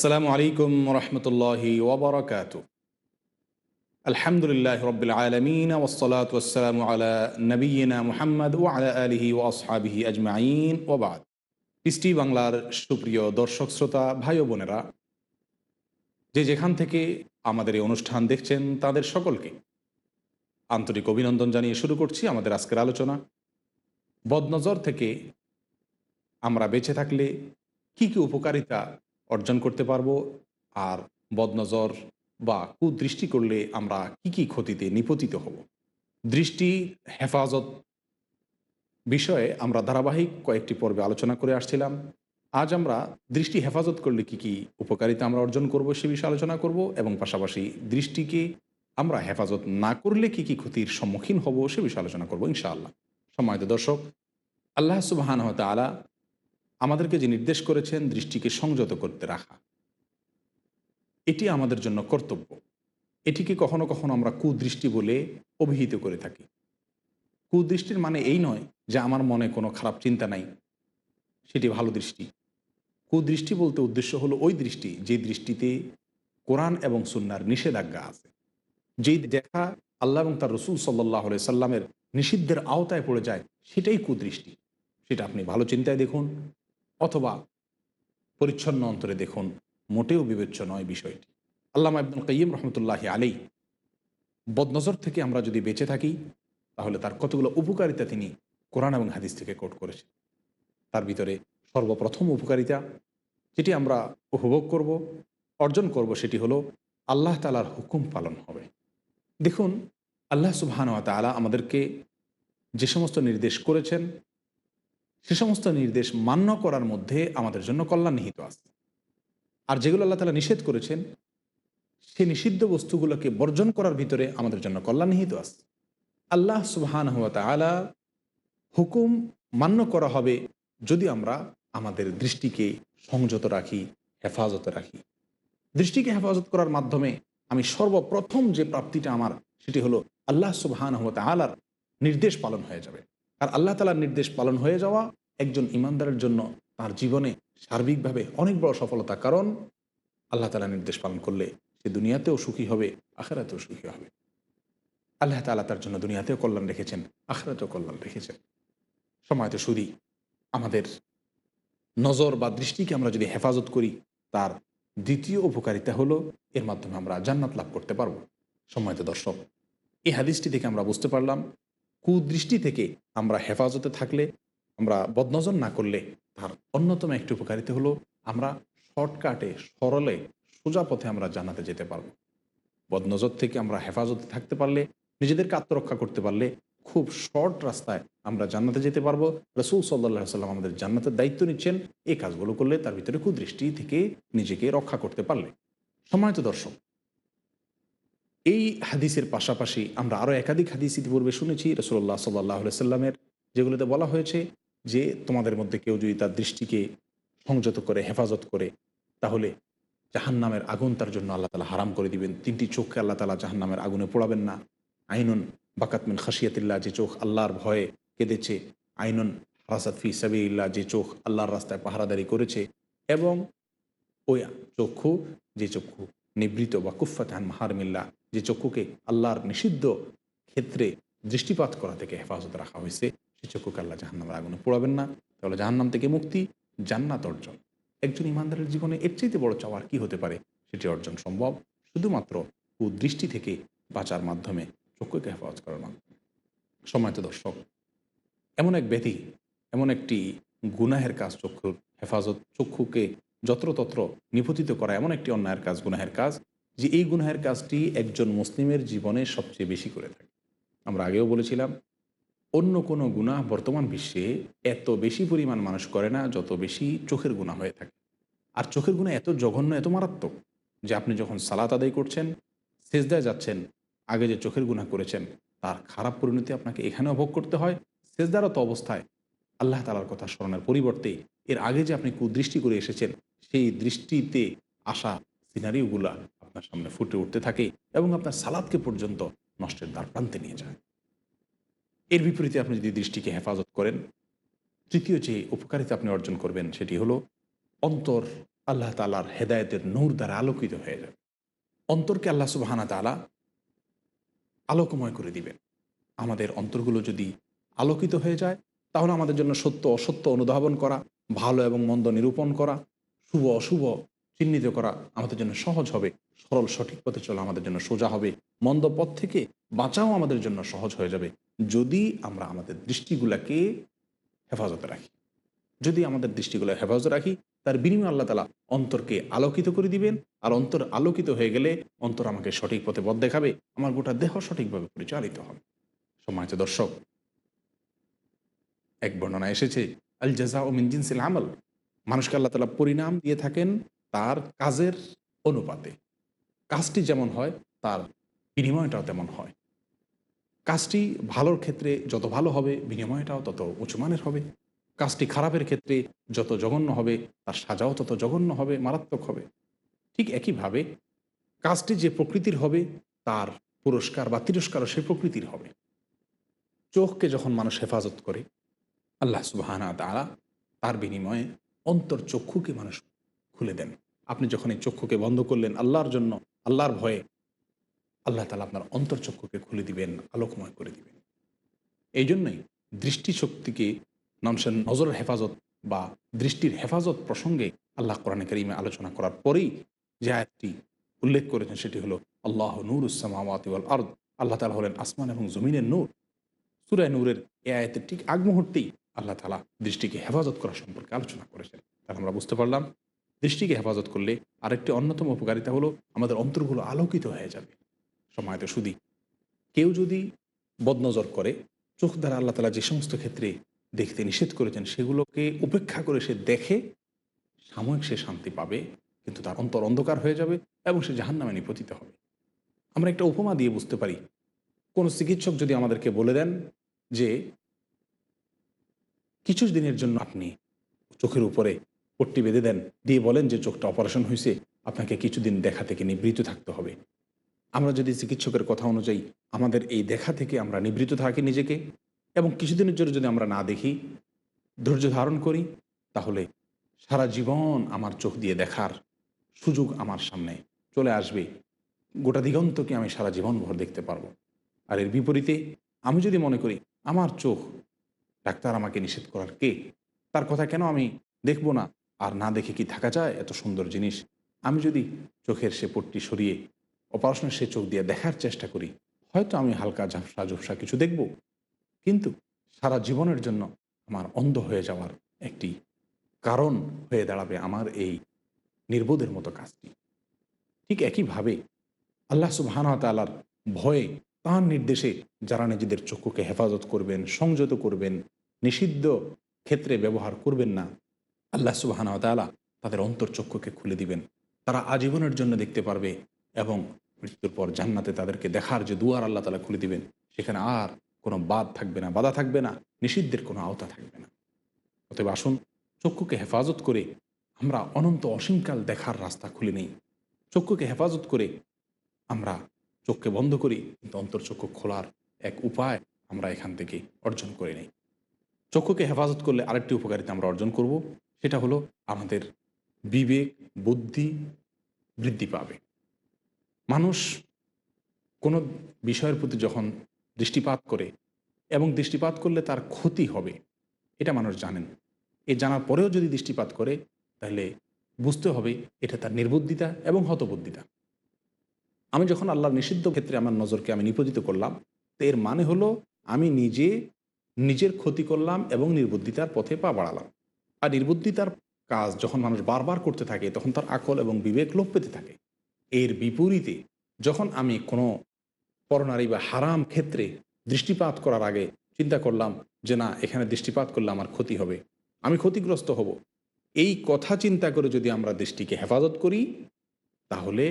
আসসালামু আলাইকুম রহমতুল্লাহি ওবরাকাতু। আলহামদুলিল্লাহ রবিল আলমিন ওসলাত ওসালামু আলা নবীনা মুহাম্মদ ও আলা আলিহি ও আসহাবিহি আজমাইন ওবাদ। পৃষ্টি বাংলার সুপ্রিয় দর্শক শ্রোতা ভাই ও বোনেরা, যে যেখান থেকে আমাদের এই অনুষ্ঠান দেখছেন তাদের সকলকে আন্তরিক অভিনন্দন জানিয়ে শুরু করছি আমাদের আজকের আলোচনা। বদনজর থেকে আমরা বেঁচে থাকলে কি কি উপকারিতা অর্জন করতে পারবো, আর বদনজর বা কুদৃষ্টি করলে আমরা কি কি ক্ষতিতে নিপতিত হব। দৃষ্টি হেফাজত বিষয়ে আমরা ধারাবাহিক কয়েকটি পর্বে আলোচনা করে আসছিলাম। আজ আমরা দৃষ্টি হেফাজত করলে কি কি উপকারিতা আমরা অর্জন করব সে বিষয়ে আলোচনা করব, এবং পাশাপাশি দৃষ্টিকে আমরা হেফাজত না করলে কি কি ক্ষতির সম্মুখীন হব সে বিষয়ে আলোচনা করব ইনশাআল্লাহ। সম্মানিত দর্শক, আল্লাহ সুবহানাহু ওয়া তাআলা আমাদেরকে যে নির্দেশ করেছেন দৃষ্টিকে সংযত করতে রাখা, এটি আমাদের জন্য কর্তব্য। এটিকে কখনো কখনো আমরা কুদৃষ্টি বলে অভিহিত করে থাকি। কুদৃষ্টির মানে এই নয় যে আমার মনে কোনো খারাপ চিন্তা নাই, সেটি ভালো দৃষ্টি। কুদৃষ্টি বলতে উদ্দেশ্য হলো ওই দৃষ্টি যে দৃষ্টিতে কোরআন এবং সুন্নাহর নিষেধাজ্ঞা আছে, যেই দেখা আল্লাহ এবং তার রসুল সাল্লাল্লাহু আলাইহি সাল্লামের নিষিদ্ধের আওতায় পড়ে যায়, সেটাই কুদৃষ্টি। সেটা আপনি ভালো চিন্তায় দেখুন অথবা পরিচ্ছন্ন অন্তরে দেখুন, মোটেও বিবেচ্য নয় বিষয়টি। আল্লামা ইবনুল কাইয়্যিম রহমতুল্লাহি আলাইহি বদনজর থেকে আমরা যদি বেঁচে থাকি তাহলে তার কতগুলো উপকারিতা তিনি কোরআন এবং হাদিস থেকে কোট করেছেন। তার ভিতরে সর্বপ্রথম উপকারিতা যেটি আমরা উপভোগ করব, অর্জন করব, সেটি হলো আল্লাহ তাআলার হুকুম পালন হবে। দেখুন, আল্লাহ সুবহানাহু ওয়া তাআলা আমাদেরকে যে সমস্ত নির্দেশ করেছেন সে সমস্ত নির্দেশ মান্য করার মধ্যে আমাদের জন্য কল্যাণ নিহিত আছে। আর যেগুলো আল্লাহ তাআলা নিষেধ করেছেন সে নিষিদ্ধ বস্তুগুলোকে বর্জন করার ভিতরে আমাদের জন্য কল্যাণ নিহিত আছে। আল্লাহ সুবহানাহু ওয়া তাআলা হুকুম মান্য করা হবে যদি আমরা আমাদের দৃষ্টিকে সংযত রাখি, হেফাজতে রাখি। দৃষ্টিকে হেফাজত করার মাধ্যমে আমি সর্বপ্রথম যে প্রাপ্তিটা আমার সেটি হলো আল্লাহ সুবহানাহু ওয়া তাআলার নির্দেশ পালন হয়ে যাবে। আর আল্লাহ তাআলার নির্দেশ পালন হয়ে যাওয়া একজন ঈমানদারের জন্য তার জীবনে সার্বিকভাবে অনেক বড় সফলতা। কারণ আল্লাহ তাআলার নির্দেশ পালন করলে সে দুনিয়াতেও সুখী হবে, আখিরাতেও সুখী হবে। আল্লাহ তাআলা তার জন্য দুনিয়াতেও কল্যাণ রেখেছেন, আখিরাতেও কল্যাণ রেখেছেন। সময়ত শুধু আমাদের নজর বা দৃষ্টিকে আমরা যদি হেফাজত করি, তার দ্বিতীয় উপকারিতা হলো এর মাধ্যমে আমরা জান্নাত লাভ করতে পারব। সম্মানিত দর্শক, এই হাদিসটি থেকে আমরা বুঝতে পারলাম কুদৃষ্টি থেকে আমরা হেফাজতে থাকলে, আমরা বদনজর না করলে তার অন্যতম একটি উপকারিতা হলো আমরা শর্টকাটে, সরলে, সোজা পথে আমরা জান্নাতে যেতে পারব। বদনজর থেকে আমরা হেফাজতে থাকতে পারলে, নিজেদেরকে আত্মরক্ষা করতে পারলে খুব শর্ট রাস্তায় আমরা জান্নাতে যেতে পারবো। রাসূল সাল্লাল্লাহু আলাইহি সাল্লাম আমাদের জান্নাতের দায়িত্ব নিচ্ছেন এই কাজগুলো করলে, তার ভিতরে কুদৃষ্টি থেকে নিজেকে রক্ষা করতে পারলে। সম্মানিত দর্শক, এই হাদিসের পাশাপাশি আমরা আরও একাধিক হাদিস ইতিপূর্বে শুনেছি রাসূলুল্লাহ সাল্লাল্লাহু আলাইহি সাল্লামের, যেগুলোতে বলা হয়েছে যে তোমাদের মধ্যে কেউ যদি তার দৃষ্টিকে সংযত করে, হেফাজত করে, তাহলে জাহান্নামের আগুন তার জন্য আল্লাহ তাআলা হারাম করে দিবেন। ৩টি চোখকে আল্লাহ তাআলা জাহান্নামের আগুনে পোড়াবেন না। আইনুন বাকাত মিন খাশিয়াতিল্লাহ, যে চোখ আল্লাহর ভয়ে কেঁদেছে। আইনুন হারাসাত ফি সাবিলিল্লাহ, যে চোখ আল্লাহর রাস্তায় পাহারাদারি করেছে। এবং ওই চক্ষু, যে চক্ষু নিবৃত বা কুফফাত আন মাহারিমিল্লাহ, যে চক্ষুকে আল্লাহর নিষিদ্ধ ক্ষেত্রে দৃষ্টিপাত করা থেকে হেফাজতে রাখা হয়েছে, সে চক্ষুকে আল্লাহ জাহান্নামের আগুনে পোড়াবেন না। তাহলে জাহান্নাম থেকে মুক্তি, জান্নাত অর্জন। একজন ইমানদারের জীবনে এর চাইতে বড় চাওয়ার কি হতে পারে? সেটি অর্জন সম্ভব শুধুমাত্র কুদৃষ্টি থেকে বাঁচার মাধ্যমে, চক্ষুকে হেফাজত করার মাধ্যমে। সম্মানিত দর্শক, এমন এক ব্যাধি, এমন একটি গুনাহের কাজ চক্ষুর হেফাজত, চক্ষুকে যত্রতত্র নিপতিত করা এমন একটি অন্যায়ের কাজ, গুনাহের কাজ, যে এই গুনাহের কাজটি একজন মুসলিমের জীবনে সবচেয়ে বেশি করে থাকে। আমরা আগেও বলেছিলাম, অন্য কোনো গুনাহ বর্তমান বিশ্বে এত বেশি পরিমাণ মানুষ করে না যত বেশি চোখের গুনাহ হয়ে থাকে। আর চোখের গুনাহ এত জঘন্য, এত মারাত্মক যে আপনি যখন সালাত আদায় করছেন, সেজদায় যাচ্ছেন, আগে যে চোখের গুনাহ করেছেন তার খারাপ পরিণতি আপনাকে এখানেও ভোগ করতে হয়। সেজদারত অবস্থায় আল্লাহ তাআলার কথা স্মরণের পরিবর্তে এর আগে যে আপনি কুদৃষ্টি করে এসেছেন সেই দৃষ্টিতে আসা সিনারিওগুলা আপনার সামনে ফুটে উঠতে থাকে এবং আপনার সালাতকে পর্যন্ত নষ্টের দ্বার প্রান্তে নিয়ে যায়। এর বিপরীতে আপনি যদি দৃষ্টিকে হেফাজত করেন, তৃতীয় যে উপকারিতা আপনি অর্জন করবেন সেটি হলো অন্তর আল্লাহ তাআলার হেদায়েতের নূর দ্বারা আলোকিত হয়ে যাবে। অন্তরকে আল্লাহ সুবহানাহু ওয়া তাআলা আলোকময় করে দিবেন। আমাদের অন্তরগুলো যদি আলোকিত হয়ে যায়, তাহলে আমাদের জন্য সত্য অসত্য অনুধাবন করা, ভালো এবং মন্দ নিরূপণ করা, শুভ অশুভ চিহ্নিত করা আমাদের জন্য সহজ হবে। সরল সঠিক পথে চলা আমাদের জন্য সোজা হবে। মন্দ পথ থেকে বাঁচাও আমাদের জন্য সহজ হয়ে যাবে, যদি আমরা আমাদের দৃষ্টিগুলাকে হেফাজতে রাখি। যদি আমাদের দৃষ্টিগুলো হেফাজতে রাখি, তার বিনিময়ে আল্লাহ তাআলা অন্তরকে আলোকিত করে দিবেন। আর অন্তর আলোকিত হয়ে গেলে অন্তর আমাকে সঠিক পথে পথ দেখাবে, আমার গোটা দেহ সঠিকভাবে পরিচালিত হবে। সম্মানিত দর্শক, এক বর্ণনা এসেছে, আল জাযাউ মিন জিনসিল আমল। মানুষকে আল্লাহ তাআলা পরিণাম দিয়ে থাকেন তার কাজের অনুপাতে। কাজটি যেমন হয়, তার বিনিময়টাও তেমন হয়। কাজটি ভালোর ক্ষেত্রে যত ভালো হবে, বিনিময়টাও তত উঁচুমানের হবে। কাজটি খারাপের ক্ষেত্রে যত জঘন্য হবে, তার সাজাও তত জঘন্য হবে, মারাত্মক হবে। ঠিক একইভাবে কাজটি যে প্রকৃতির হবে, তার পুরস্কার বা তিরস্কারও সে প্রকৃতির হবে। চোখকে যখন মানুষ হেফাজত করে, আল্লাহ সুবহানাহু ওয়া তাআলা তার বিনিময়ে অন্তর্চক্ষুকে মানুষ খুলে দেন। আপনি যখন এই চক্ষুকে বন্ধ করলেন আল্লাহর জন্য, আল্লাহর ভয়ে, আল্লাহ তাআলা আপনার অন্তর্চক্ষুকে খুলে দিবেন, আলোকময় করে দিবেন। এই জন্যই দৃষ্টিশক্তিকে মানুষের নজরের হেফাজত বা দৃষ্টির হেফাজত প্রসঙ্গে আল্লাহ কোরআনে কারিমে আলোচনা করার পরেই যে আয়াতটি উল্লেখ করেছেন সেটি হলো আল্লাহ নূরুস সামাওয়াতি ওয়াল আরদ। আল্লাহ তাআলা হলেন আসমান এবং জমিনের নূর। সূরা নূরের এই আয়াতের ঠিক আগ মুহূর্তেই আল্লাহ তাআলা দৃষ্টিকে হেফাজত করা সম্পর্কে আলোচনা করেছেন। তাহলে আমরা বুঝতে পারলাম, দৃষ্টিকে হেফাজত করলে আরেকটি অন্যতম উপকারিতা হলো আমাদের অন্তরগুলো আলোকিত হয়ে যাবে। সম্মানিত সুধী, কেউ যদি বদনজর করে, চোখ দ্বারা আল্লাহ তাআলা যে সমস্ত ক্ষেত্রে দেখতে নিষেধ করেছেন সেগুলোকে উপেক্ষা করে সে দেখে, সাময়িক সে শান্তি পাবে, কিন্তু তার অন্তর অন্ধকার হয়ে যাবে এবং সে জাহান্নামে নিপতিত হবে। আমরা একটা উপমা দিয়ে বুঝতে পারি। কোনো চিকিৎসক যদি আমাদেরকে বলে দেন যে কিছু দিনের জন্য আপনি চোখের উপরে পট্টি বেঁধে দেন, দিয়ে বলেন যে চোখটা অপারেশন হয়েছে, আপনাকে কিছুদিন দেখা থেকে নিবৃত থাকতে হবে। আমরা যদি চিকিৎসকের কথা অনুযায়ী আমাদের এই দেখা থেকে আমরা নিবৃত থাকি নিজেকে, এবং কিছুদিনের জন্য যদি আমরা না দেখি, ধৈর্য ধারণ করি, তাহলে সারা জীবন আমার চোখ দিয়ে দেখার সুযোগ আমার সামনে চলে আসবে। গোটা দিগন্তকে আমি সারা জীবনভর দেখতে পারবো। আর এর বিপরীতে আমি যদি মনে করি আমার চোখ, ডাক্তার আমাকে নিষেধ করার কে, তার কথা কেন আমি দেখব না, আর না দেখে কি থাকা যায় এত সুন্দর জিনিস। আমি যদি চোখের সে পট্টি সরিয়ে অপারেশনের সে চোখ দিয়ে দেখার চেষ্টা করি, হয়তো আমি হালকা ঝাপসা ঝুপসা কিছু দেখব, কিন্তু সারা জীবনের জন্য আমার অন্ধ হয়ে যাওয়ার একটি কারণ হয়ে দাঁড়াবে আমার এই নির্বোধের মতো কাজটি। ঠিক একইভাবে আল্লাহ সুবহানাহু ওয়া তাআলার ভয়ে, তাঁর নির্দেশে যারা নিজেদের চক্ষুকে হেফাজত করবেন, সংযত করবেন, নিষিদ্ধ ক্ষেত্রে ব্যবহার করবেন না, আল্লাহ সুবহানাহু ওয়া তাআলা তাদের অন্তর্চক্ষুকে খুলে দিবেন। তারা আজীবনের জন্য দেখতে পারবে এবং মৃত্যুর পর জান্নাতে তাদেরকে দেখার যে দুয়ার আল্লাহ তাআলা খুলে দিবেন, সেখানে আর কোনো বাদ থাকবে না, বাধা থাকবে না, নিষিদ্ধের কোনো আওতা থাকবে না। অতএব আসুন, চক্ষুকে হেফাজত করে আমরা অনন্ত অসীমকাল দেখার রাস্তা খুলে নেই। চক্ষুকে হেফাজত করে আমরা চোখকে বন্ধ করি, কিন্তু অন্তর্চক্ষু খোলার এক উপায় আমরা এখান থেকে অর্জন করে নেই। চক্ষুকে হেফাজত করলে আরেকটি উপকারিতা আমরা অর্জন করব, সেটা হলো আমাদের বিবেক, বুদ্ধি বৃদ্ধি পাবে। মানুষ কোনো বিষয়ের প্রতি যখন দৃষ্টিপাত করে, এবং দৃষ্টিপাত করলে তার ক্ষতি হবে, এটা মানুষ জানেন। এ জানার পরেও যদি দৃষ্টিপাত করে, তাহলে বুঝতে হবে এটা তার নির্বুদ্ধিতা এবং হতবুদ্ধিতা। আমি যখন আল্লাহর নিষিদ্ধ ক্ষেত্রে আমার নজরকে আমি নিপতিত করলাম, তো এর মানে হলো আমি নিজে নিজের ক্ষতি করলাম এবং নির্বুদ্ধিতার পথে পা বাড়ালাম। আর নির্বুদ্ধিতার কাজ যখন মানুষ বারবার করতে থাকে, তখন তার আকল এবং বিবেক লোপ পেতে থাকে। এর বিপরীতে যখন আমি কোনো পরনারী বা হারাম ক্ষেত্রে দৃষ্টিপাত করার আগে চিন্তা করলাম যে না, এখানে দৃষ্টিপাত করলে আমার ক্ষতি হবে, আমি ক্ষতিগ্রস্ত হব, এই কথা চিন্তা করে যদি আমরা দৃষ্টিকে হেফাজত করি, তাহলে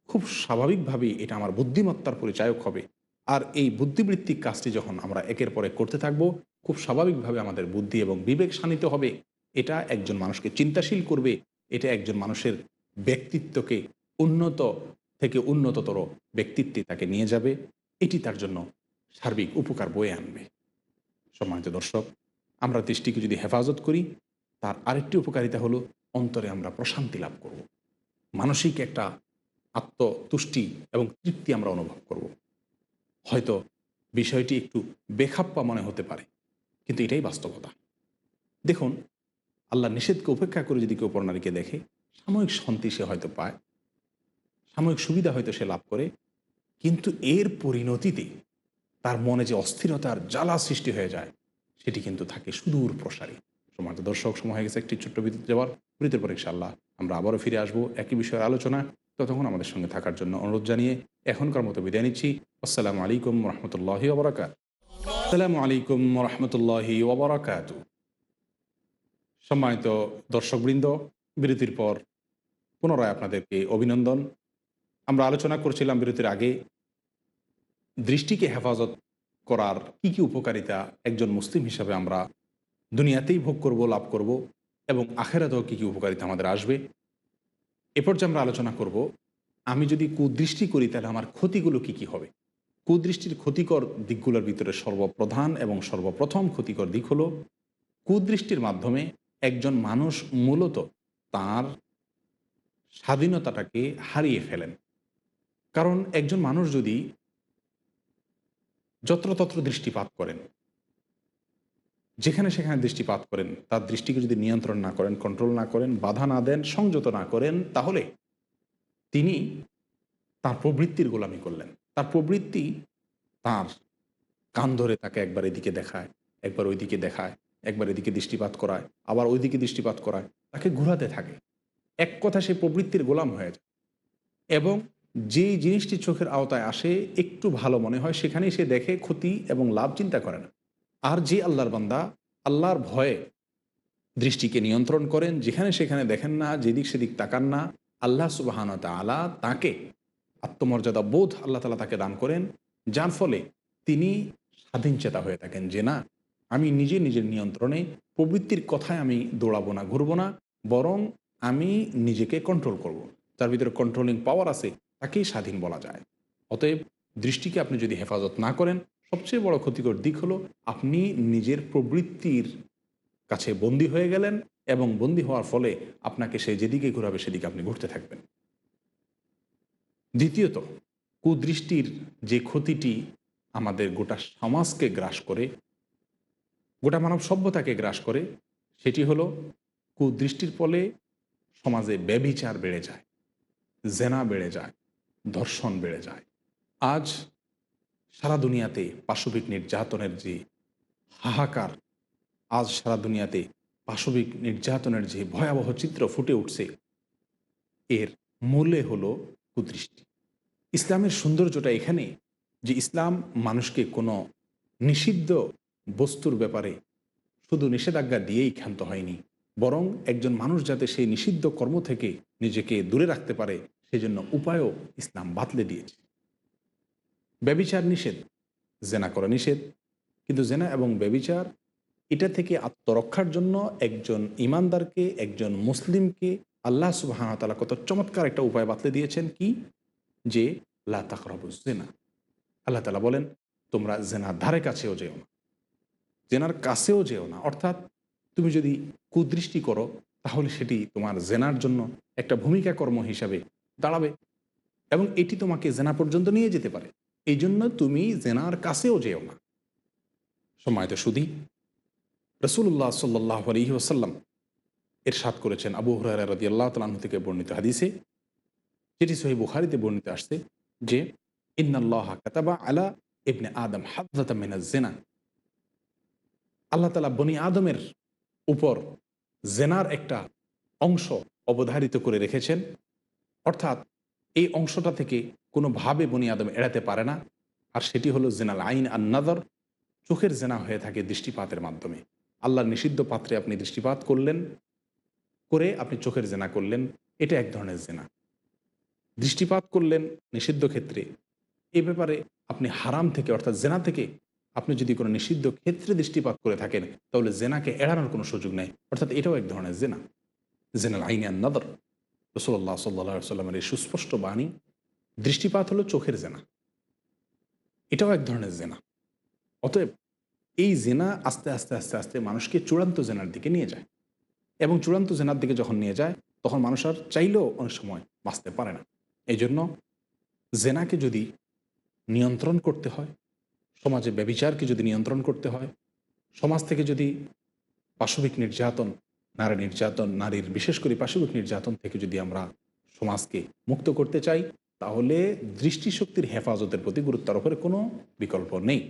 খুব স্বাভাবিকভাবেই এটা আমার বুদ্ধিমত্তার পরিচায়ক হবে। আর এই বুদ্ধিবৃত্তিক কাজটি যখন আমরা একের পর এক করতে থাকব, খুব স্বাভাবিকভাবে আমাদের বুদ্ধি এবং বিবেক শানিত হবে। এটা একজন মানুষকে চিন্তাশীল করবে, এটা একজন মানুষের ব্যক্তিত্বকে উন্নত থেকে উন্নততর ব্যক্তিত্বে তাকে নিয়ে যাবে। এটি তার জন্য সার্বিক উপকার বয়ে আনবে। সম্মানিত দর্শক, আমরা দৃষ্টিকে যদি হেফাজত করি, তার আরেকটি উপকারিতা হলো অন্তরে আমরা প্রশান্তি লাভ করব, মানসিক একটা আত্মতুষ্টি এবং তৃপ্তি আমরা অনুভব করব। হয়তো বিষয়টি একটু বেখাপ্পা মনে হতে পারে, কিন্তু এটাই বাস্তবতা। দেখুন, আল্লাহ নিষেধকে উপেক্ষা করে যদি কেউ পরনারীকে দেখে, সাময়িক শান্তি সে হয়তো পায়, সাময়িক সুবিধা হয়তো সে লাভ করে, কিন্তু এর পরিণতিতে তার মনে যে অস্থিরতার জ্বালা সৃষ্টি হয়ে যায়, সেটি কিন্তু থাকে সুদূর প্রসারী। সমাজ দর্শক, সময় হয়ে গেছে একটি ছোট্ট বিরতি যাওয়ার। বিরতির পর ইনশাআল্লাহ আমরা আবারও ফিরে আসবো একই বিষয়ের আলোচনা। ততক্ষণ আমাদের সঙ্গে থাকার জন্য অনুরোধ জানিয়ে এখনকার মতো বিদায় নিচ্ছি। আসসালামু আলাইকুম রহমতুল্লাহি ওবরাকাত। আসসালামু আলাইকুম রহমতুল্লাহি ওবরাকাত। সম্মানিত দর্শকবৃন্দ, বিরতির পর পুনরায় আপনাদেরকে অভিনন্দন। আমরা আলোচনা করছিলাম বিরতির আগে দৃষ্টিকে হেফাজত করার কি কি উপকারিতা একজন মুসলিম হিসাবে আমরা দুনিয়াতেই ভোগ করব, লাভ করব, এবং আখেরাতেও কী কী উপকারিতা আমাদের আসবে। এরপর যে আমরা আলোচনা করব, আমি যদি কুদৃষ্টি করি তাহলে আমার ক্ষতিগুলো কি কি হবে। কুদৃষ্টির ক্ষতিকর দিকগুলোর ভিতরে সর্বপ্রধান এবং সর্বপ্রথম ক্ষতিকর দিক হলো, কুদৃষ্টির মাধ্যমে একজন মানুষ মূলত তার স্বাধীনতাটাকে হারিয়ে ফেলেন। কারণ একজন মানুষ যদি যত্রতত্র দৃষ্টিপাত করেন, যেখানে সেখানে দৃষ্টিপাত করেন, তার দৃষ্টিকে যদি নিয়ন্ত্রণ না করেন, কন্ট্রোল না করেন, বাধা না দেন, সংযত না করেন, তাহলে তিনি তার প্রবৃত্তির গোলামি করলেন। তার প্রবৃত্তি তার কান ধরে তাকে একবার এদিকে দেখায়, একবার ওইদিকে দেখায়, একবার এদিকে দৃষ্টিপাত করায়, আবার ওইদিকে দৃষ্টিপাত করায়, তাকে ঘোরাতে থাকে। এক কথা, সে প্রবৃত্তির গোলাম হয়ে যায় এবং যেই জিনিসটি চোখের আওতায় আসে, একটু ভালো মনে হয়, সেখানেই সে দেখে, ক্ষতি এবং লাভ চিন্তা করে না। আর যে আল্লাহর বান্দা আল্লাহর ভয়ে দৃষ্টিকে নিয়ন্ত্রণ করেন, যেখানে সেখানে দেখেন না, যেদিক সেদিক তাকান না, আল্লাহ সুবহানাহু ওয়া তাআলা তাকে আত্মমর্যাদা বোধ আল্লাহ তাআলা তাকে দান করেন, যার ফলে তিনি স্বাধীন চেতা হয়ে থাকেন যে না, আমি নিজে নিজের নিয়ন্ত্রণে প্রবৃত্তির কথায় আমি দৌড়াবো না, ঘুরবো না, বরং আমি নিজেকে কন্ট্রোল করব। তার ভিতরে কন্ট্রোলিং পাওয়ার আছে, তাকেই স্বাধীন বলা যায়। অতএব দৃষ্টিকে আপনি যদি হেফাজত না করেন, সবচেয়ে বড় ক্ষতিকর দিক হলো আপনি নিজের প্রবৃত্তির কাছে বন্দী হয়ে গেলেন, এবং বন্দী হওয়ার ফলে আপনাকে সে যেদিকে ঘোরাবে সেদিকে আপনি ঘুরতে থাকবেন। দ্বিতীয়ত, কুদৃষ্টির যে ক্ষতিটি আমাদের গোটা সমাজকে গ্রাস করে, গোটা মানব সভ্যতাকে গ্রাস করে, সেটি হলো কুদৃষ্টির ফলে সমাজে ব্যভিচার বেড়ে যায়, জেনা বেড়ে যায়, ধর্ষণ বেড়ে যায়। আজ সারা দুনিয়াতে পাশবিক নির্যাতনের যে হাহাকার, আজ সারা দুনিয়াতে পাশবিক নির্যাতনের যে ভয়াবহ চিত্র ফুটে উঠছে, এর মূলে হলো কুদৃষ্টি। ইসলামের সৌন্দর্যটা এখানে যে ইসলাম মানুষকে কোনো নিষিদ্ধ বস্তুর ব্যাপারে শুধু নিষেধাজ্ঞা দিয়েই ক্ষান্ত হয়নি, বরং একজন মানুষ যাতে সেই নিষিদ্ধ কর্ম থেকে নিজেকে দূরে রাখতে পারে, সেজন্য উপায়ও ইসলাম বাতলে দিয়েছে। ব্যভিচার নিষেধ, জেনা করা নিষেধ, কিন্তু জেনা এবং ব্যভিচার এটা থেকে আত্মরক্ষার জন্য একজন ইমানদারকে, একজন মুসলিমকে আল্লাহ সুবহানাহু ওয়া তাআলা কত চমৎকার একটা উপায় বাতলে দিয়েছেন। কি? যে লা তাকরাবুজ জিনা। আল্লাহ তাআলা বলেন, তোমরা জেনার ধারে কাছেও যেও না, জেনার কাছেও যেও না। অর্থাৎ তুমি যদি কুদৃষ্টি করো, তাহলে সেটি তোমার জেনার জন্য একটা ভূমিকা কর্ম হিসাবে দাঁড়াবে, এবং এটি তোমাকে জেনা পর্যন্ত নিয়ে যেতে পারে। এই জন্য তুমি জেনার কাছেও যেও না। সম্মানিত সুধী, রাসূলুল্লাহ সাল্লাল্লাহু আলাইহি ওয়াসাল্লাম ইরশাদ করেছেন আবু হুরায়রা রাদিয়াল্লাহু তাআলা আনহু থেকে বর্ণিত হাদিসে, যেটি সহিহ বুখারীতে বর্ণিত আসছে, যে ইন্নাল্লাহা কাতাবা আলা ইবনে আদম হাদদাতাম মিনাজ জিনা। আল্লাহ তাআলা বনি আদমের উপর জেনার একটা অংশ অবধারিত করে রেখেছেন। অর্থাৎ এই অংশটা থেকে কোনোভাবে বনি আদম এড়াতে পারে না। আর সেটি হলো জেনাল আইন আর নাদর। চোখের জেনা হয়ে থাকে দৃষ্টিপাতের মাধ্যমে। আল্লাহর নিষিদ্ধ পাত্রে আপনি দৃষ্টিপাত করলেন, করে আপনি চোখের জেনা করলেন, এটা এক ধরনের জেনা। দৃষ্টিপাত করলেন নিষিদ্ধ ক্ষেত্রে, এ ব্যাপারে আপনি হারাম থেকে, অর্থাৎ জেনা থেকে আপনি যদি কোনো নিষিদ্ধ ক্ষেত্রে দৃষ্টিপাত করে থাকেন, তাহলে জেনাকে এড়ানোর কোনো সুযোগ নেই। অর্থাৎ এটাও এক ধরনের জেনা, জেনাল আইন আর নাদর। রাসূলুল্লাহ সাল্লাল্লাহু আলাইহি ওয়াসাল্লামের এই সুস্পষ্ট বাণী, দৃষ্টিপাত হলো চোখের জেনা, এটাও এক ধরনের জেনা। অতএব এই জেনা আস্তে আস্তে আস্তে আস্তে মানুষকে চূড়ান্ত জেনার দিকে নিয়ে যায়। এবং চূড়ান্ত জেনার দিকে যখন নিয়ে যায় তখন মানুষ আর চাইলেও অনেক সময় বাঁচতে পারে না। এই জন্য জেনাকে যদি নিয়ন্ত্রণ করতে হয়, সমাজে ব্যভিচারকে যদি নিয়ন্ত্রণ করতে হয়, সমাজ থেকে যদি পাশবিক নির্যাতন, নারী নির্যাতন, নারীর বিশেষ করে পাশবিক নির্যাতন থেকে যদি আমরা সমাজকে মুক্ত করতে চাই, তাহলে দৃষ্টিশক্তির হেফাজতের প্রতি গুরুত্ব আরোপের কোনো বিকল্প নেই।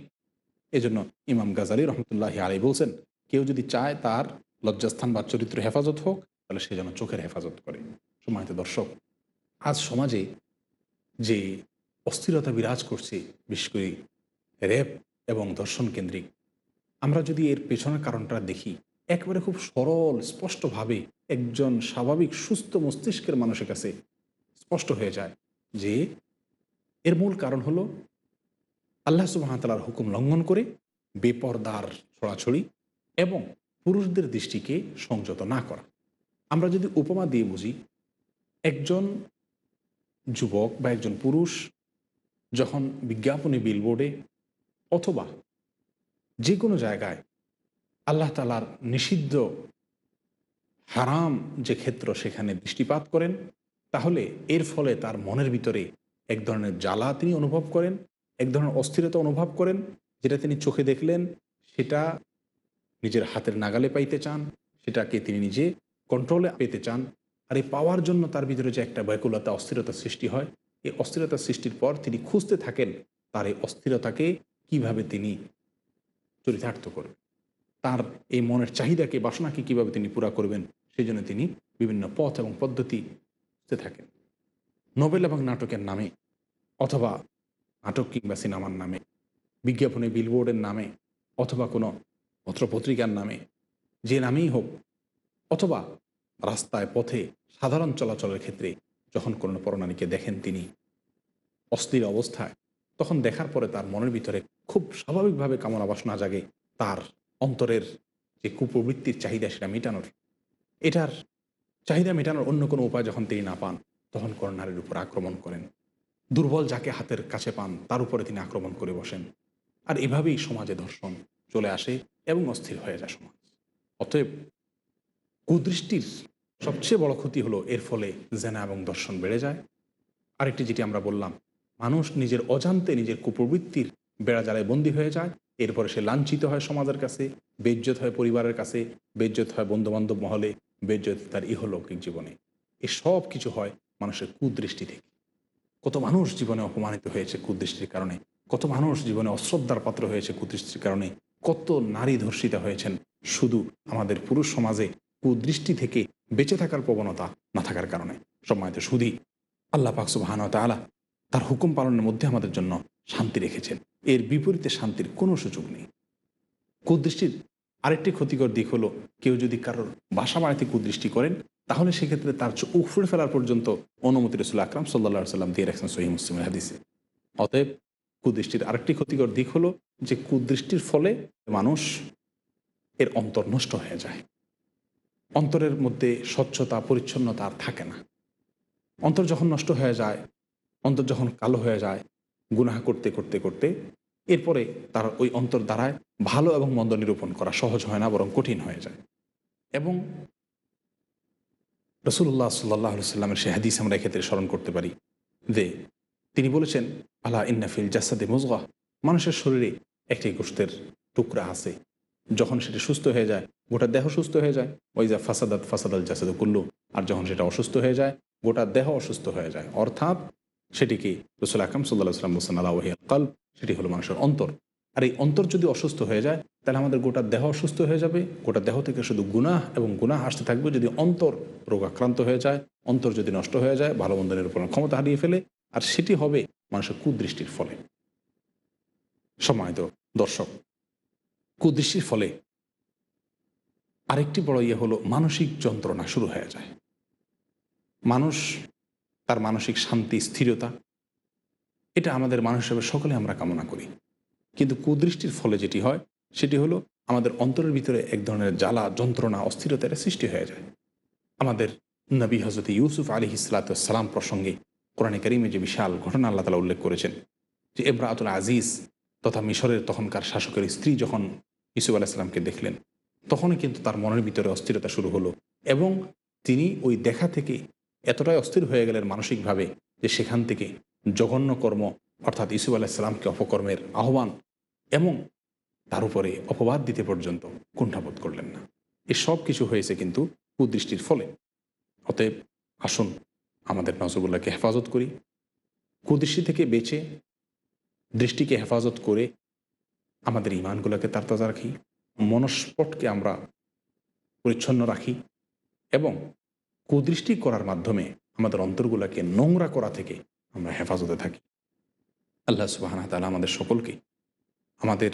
এজন্য ইমাম গাজালি রহমতুল্লাহি আলাইহি বলছেন, কেউ যদি চায় তার লজ্জাস্থান বা চরিত্র হেফাজত হোক, তাহলে সে যেন চোখের হেফাজত করে। সম্মানিত দর্শক, আজ সমাজে যে অস্থিরতা বিরাজ করছে, বিশেষ করে রেপ এবং ধর্ষণ কেন্দ্রিক, আমরা যদি এর পেছনের কারণটা দেখি, একেবারে খুব সরল স্পষ্টভাবে একজন স্বাভাবিক সুস্থ মস্তিষ্কের মানুষের কাছে স্পষ্ট হয়ে যায় যে এর মূল কারণ হলো আল্লাহ সুবহানাহু ওয়া তাআলার হুকুম লঙ্ঘন করে বেপরদার ছড়াছড়ি এবং পুরুষদের দৃষ্টিকে সংযত না করা। আমরা যদি উপমা দিয়ে বুঝি, একজন যুবক বা একজন পুরুষ যখন বিজ্ঞাপনী বিলবোর্ডে অথবা যে কোনো জায়গায় আল্লাহ তাআলার নিষিদ্ধ হারাম যে ক্ষেত্র সেখানে দৃষ্টিপাত করেন, তাহলে এর ফলে তার মনের ভিতরে এক ধরনের জ্বালা তিনি অনুভব করেন, এক ধরনের অস্থিরতা অনুভব করেন। যেটা তিনি চোখে দেখলেন সেটা নিজের হাতের নাগালে পাইতে চান, সেটাকে তিনি নিজে কন্ট্রোলে পেতে চান। আর এই পাওয়ার জন্য তার ভিতরে যে একটা ব্যাকুলতা, অস্থিরতা সৃষ্টি হয়, এই অস্থিরতা সৃষ্টির পর তিনি খুঁজতে থাকেন তার এই অস্থিরতাকে কিভাবে তিনি চরিতার্থ করবেন, তার এই মনের চাহিদাকে, বাসনাকে কীভাবে তিনি পুরা করবেন, সেই জন্য তিনি বিভিন্ন পথ এবং পদ্ধতি খুঁজতে থাকেন। নোবেল এবং নাটকের নামে, অথবা নাটক কিংবা সিনেমার নামে, বিজ্ঞাপনে বিলবোর্ডের নামে, অথবা কোনো পত্রপত্রিকার নামে, যে নামেই হোক, অথবা রাস্তায় পথে সাধারণ চলাচলের ক্ষেত্রে যখন কোনো পরনারীকে দেখেন তিনি অস্থির অবস্থায়, তখন দেখার পরে তার মনের ভিতরে খুব স্বাভাবিকভাবে কামনা বাসনা জাগে তার অন্তরের যে কুপ্রবৃত্তির চাহিদা সেটা মেটানোর। এটার চাহিদা মেটানোর অন্য কোনো উপায় যখন তিনি না পান, তখন কোনো নারীর উপর আক্রমণ করেন। দুর্বল যাকে হাতের কাছে পান তার উপরে তিনি আক্রমণ করে বসেন। আর এভাবেই সমাজে ধর্ষণ চলে আসে এবং অস্থির হয়ে যায় সমাজ। অতএব কুদৃষ্টির সবচেয়ে বড় ক্ষতি হলো এর ফলে জেনা এবং ধর্ষণ বেড়ে যায়। আরেকটি যেটি আমরা বললাম, মানুষ নিজের অজান্তে নিজের কুপ্রবৃত্তির বেড়াজালে বন্দী হয়ে যায়। এরপরে সে লাঞ্ছিত হয় সমাজের কাছে, বেইজ্জত হয় পরিবারের কাছে, বেইজ্জত হয় বন্ধুবান্ধব মহলে, বেইজ্জত তার ইহলৌকিক জীবনে। এ সব কিছু হয় মানুষের কুদৃষ্টি থেকে। কত মানুষ জীবনে অপমানিত হয়েছে কুদৃষ্টির কারণে, কত মানুষ জীবনে অশ্রদ্ধার পাত্র হয়েছে কুদৃষ্টির কারণে, কত নারী ধর্ষিতা হয়েছেন শুধু আমাদের পুরুষ সমাজে কুদৃষ্টি থেকে বেঁচে থাকার প্রবণতা না থাকার কারণে। সম্মানিত সুধী, আল্লাহ পাক সুবহানাহু ওয়া তাআলা তার হুকুম পালনের মধ্যে আমাদের জন্য শান্তি রেখেছেন। এর বিপরীতে শান্তির কোনো সুযোগ নেই। কুদৃষ্টির আরেকটি ক্ষতিকর দিক হলো, কেউ যদি কারোর বাসা বাড়িতে কুদৃষ্টি করেন, তাহলে সেক্ষেত্রে তার চোখ উপড়ে ফেলার পর্যন্ত অনুমতি রাসূল আকরাম সাল্লাল্লাহু আলাইহি ওয়াসাল্লাম দিয়ে রাখছেন সহিহ মুসলিমের হাদিসে। অতএব কুদৃষ্টির আরেকটি ক্ষতিকর দিক হলো যে কুদৃষ্টির ফলে মানুষ এর অন্তর নষ্ট হয়ে যায়। অন্তরের মধ্যে স্বচ্ছতা, পরিচ্ছন্নতা আর থাকে না। অন্তর যখন নষ্ট হয়ে যায়, অন্তর যখন কালো হয়ে যায়, গুনাহ করতে করতে করতে এরপরে তার ওই অন্তর দ্বারায় ভালো এবং মন্দ নিরূপণ করা সহজ হয় না, বরং কঠিন হয়ে যায়। এবং রাসূলুল্লাহ সাল্লাল্লাহু আলাইহি ওয়াসাল্লামের সে হাদিস আমরা এক্ষেত্রে স্মরণ করতে পারি যে তিনি বলেছেন, আলা ইন্না ফিল জাসাদি মুযগাহ, মানুষের শরীরে একটি গোশতের টুকরা আছে, যখন সেটা সুস্থ হয়ে যায় গোটা দেহ সুস্থ হয়ে যায়। ওয়াইজা ফাসাদাত ফাসাদাল জাসাদু কুল্লু, আর যখন সেটা অসুস্থ হয়ে যায় গোটা দেহ অসুস্থ হয়ে যায়। অর্থাৎ সেটিকে রাসূল আকরাম সাল্লাল্লাহু আলাইহি ওয়াসাল্লাম বলেছেন, আলা ওয়াহিয়াল কলব, সেটি হলো মানুষের অন্তর। আর এই অন্তর যদি অসুস্থ হয়ে যায়, তাহলে আমাদের গোটা দেহ অসুস্থ হয়ে যাবে। গোটা দেহ থেকে শুধু গুনাহ এবং গুনাহ আসতে থাকবে। যদি অন্তর রোগাক্রান্ত হয়ে যায়, অন্তর যদি নষ্ট হয়ে যায়, ভালো মন্দ নিরূপণের ক্ষমতা হারিয়ে ফেলে, আর সেটি হবে মানুষের কুদৃষ্টির ফলে। সম্মানিত দর্শক, কুদৃষ্টির ফলে আরেকটি বড় হলো মানসিক যন্ত্রণা শুরু হয়ে যায়। মানুষ তার মানসিক শান্তি, স্থিরতা, এটা আমাদের মানুষ হিসেবে সকলে আমরা কামনা করি। কিন্তু কুদৃষ্টির ফলে যেটি হয় সেটি হলো আমাদের অন্তরের ভিতরে এক ধরনের জ্বালা, যন্ত্রণা, অস্থিরতার সৃষ্টি হয়ে যায়। আমাদের নবী হযরত ইউসুফ আলাইহিস সালাম প্রসঙ্গে কোরআনে কারিমে যে বিশাল ঘটনা আল্লাহ তাআলা উল্লেখ করেছেন, যে ইমরাতুল আজিজ তথা মিশরের তখনকার শাসকের স্ত্রী যখন ইউসুফ আলাইহিস সালামকে দেখলেন, তখনই কিন্তু তার মনের ভিতরে অস্থিরতা শুরু হলো। এবং তিনি ওই দেখা থেকে এতটাই অস্থির হয়ে গেলেন মানসিকভাবে যে সেখান থেকে জঘন্য কর্ম অর্থাৎ ইউসুফ আলাইসাল্লামকে অপকর্মের আহ্বান এবং তার উপরে অপবাদ দিতে পর্যন্ত কুণ্ঠাবোধ করলেন না। এ সব কিছু হয়েছে কিন্তু কুদৃষ্টির ফলে। অতএব আসুন আমাদের নজরগুলোকে হেফাজত করি, কুদৃষ্টি থেকে বেঁচে দৃষ্টিকে হেফাজত করে আমাদের ইমানগুলোকে তারতাজা রাখি, মনস্পটকে আমরা পরিচ্ছন্ন রাখি এবং কুদৃষ্টি করার মাধ্যমে আমাদের অন্তরগুলোকে নোংরা করা থেকে আমরা হেফাজতে থাকি। আল্লাহ সুবহানাহু ওয়া তাআলা আমাদের সকলকে আমাদের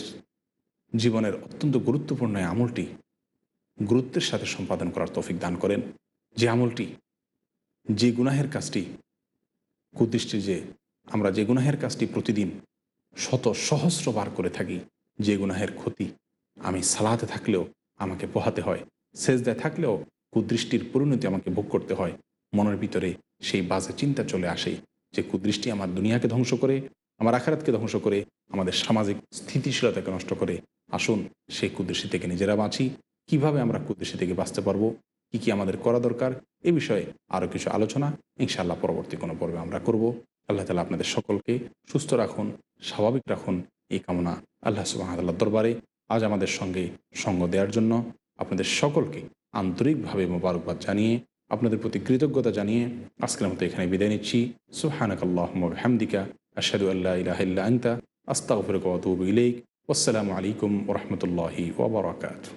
জীবনের অত্যন্ত গুরুত্বপূর্ণ এই আমলটি গুরুত্বের সাথে সম্পাদন করার তৌফিক দান করেন, যে আমলটি, যে গুনাহের কাজটি, কুদৃষ্টি যে আমরা যে গুনাহের কাজটি প্রতিদিন শত সহস্রবার করে থাকি, যে গুনাহের ক্ষতি আমি সালাতে থাকলেও আমাকে পোহাতে হয়, সেজদায় থাকলেও কুদৃষ্টির পরিণতি আমাকে ভোগ করতে হয়, মনের ভিতরে সেই বাজে চিন্তা চলে আসে যে কুদৃষ্টি আমার দুনিয়াকে ধ্বংস করে, আমার আখিরাতকে ধ্বংস করে, আমাদের সামাজিক স্থিতিশীলতাকে নষ্ট করে। আসুন সেই কুদৃষ্টি থেকে নিজেরা বাঁচি। কিভাবে আমরা কুদৃষ্টি থেকে বাঁচতে পারবো, কী কী আমাদের করা দরকার, এ বিষয়ে আরও কিছু আলোচনা ইনশাআল্লাহ পরবর্তী কোনো পর্বে আমরা করব। আল্লাহ তাআলা আপনাদের সকলকে সুস্থ রাখুন, স্বাভাবিক রাখুন, এই কামনা আল্লাহ সুবহানাহু ওয়া তাআলার দরবারে আজ আমাদের সঙ্গে সঙ্গ দেওয়ার জন্য আপনাদের সকলকে আন্তরিকভাবে মোবারকবাদ জানিয়ে, আপনাদের প্রতি কৃতজ্ঞতা জানিয়ে আজকের মতো এখানে বিদায় নিচ্ছি। সুবহানাকাল্লাহুম্মা ওয়া বিহামদিকা আশহাদু আল্লা ইলাহা ইল্লা আনতা আস্তাগফিরুকা ওয়া আতুবু ইলাইক। ওয়াসসালামু আলাইকুম ওয়া রাহমাতুল্লাহি ওয়া বারাকাতুহু।